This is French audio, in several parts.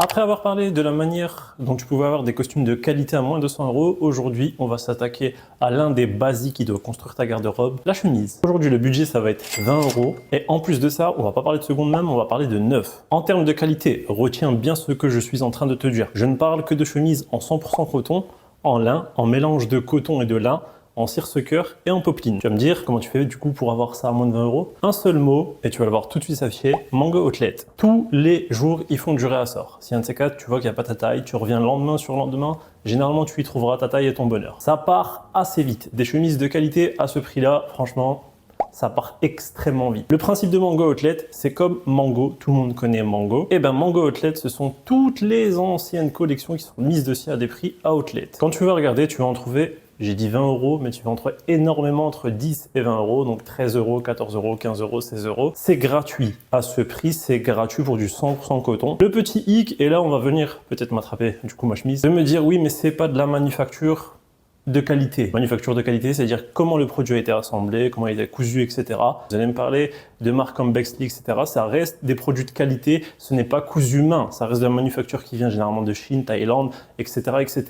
Après avoir parlé de la manière dont tu pouvais avoir des costumes de qualité à moins de 100 €, aujourd'hui, on va s'attaquer à l'un des basiques qui doit construire ta garde-robe, la chemise. Aujourd'hui, le budget, ça va être 20 € et en plus de ça, on va pas parler de seconde main, on va parler de neuf. En termes de qualité, retiens bien ce que je suis en train de te dire. Je ne parle que de chemises en 100% coton, en lin, en mélange de coton et de lin, en cire-ce-cœur et en popeline. Tu vas me dire comment tu fais du coup pour avoir ça à moins de 20 €. Un seul mot et tu vas le voir tout de suite s'afficher, Mango Outlet. Tous les jours, ils font du réassort. Si un de ces quatre, tu vois qu'il n'y a pas ta taille, tu reviens le lendemain sur le lendemain, généralement tu y trouveras ta taille et ton bonheur. Ça part assez vite. Des chemises de qualité à ce prix-là, franchement, ça part extrêmement vite. Le principe de Mango Outlet, c'est comme Mango, tout le monde connaît Mango. Et ben Mango Outlet, ce sont toutes les anciennes collections qui sont mises dessus à des prix à outlet. Quand tu vas regarder, tu vas en trouver, j'ai dit 20 €, mais tu vas en trouver énormément entre 10 et 20 €, donc 13 €, 14 €, 15 €, 16 €. C'est gratuit. À ce prix, c'est gratuit pour du 100% coton. Le petit hic, et là on va venir peut-être m'attraper du coup ma chemise, de me dire oui mais c'est pas de la manufacture de qualité. Manufacture de qualité, c'est-à-dire comment le produit a été assemblé, comment il a été cousu, etc. Vous allez me parler de marques comme Bexley, etc. Ça reste des produits de qualité, ce n'est pas cousu main. Ça reste de la manufacture qui vient généralement de Chine, Thaïlande, etc. etc.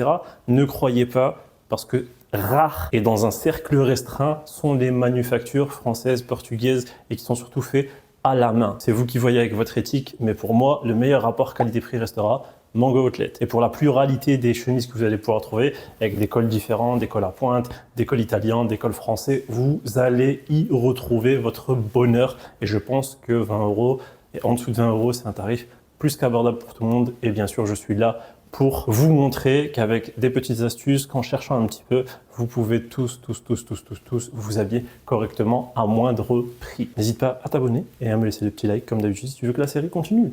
Ne croyez pas, parce que rares et dans un cercle restreint sont les manufactures françaises, portugaises et qui sont surtout faites à la main. C'est vous qui voyez avec votre éthique, mais pour moi, le meilleur rapport qualité-prix restera Mango Outlet. Et pour la pluralité des chemises que vous allez pouvoir trouver, avec des cols différents, des cols à pointe, des cols italiens, des cols français, vous allez y retrouver votre bonheur. Et je pense que 20 € et en dessous de 20 €, c'est un tarif plus qu'abordable pour tout le monde. Et bien sûr, je suis là pour vous montrer qu'avec des petites astuces, qu'en cherchant un petit peu, vous pouvez tous vous habiller correctement à moindre prix. N'hésite pas à t'abonner et à me laisser le petit like comme d'habitude si tu veux que la série continue.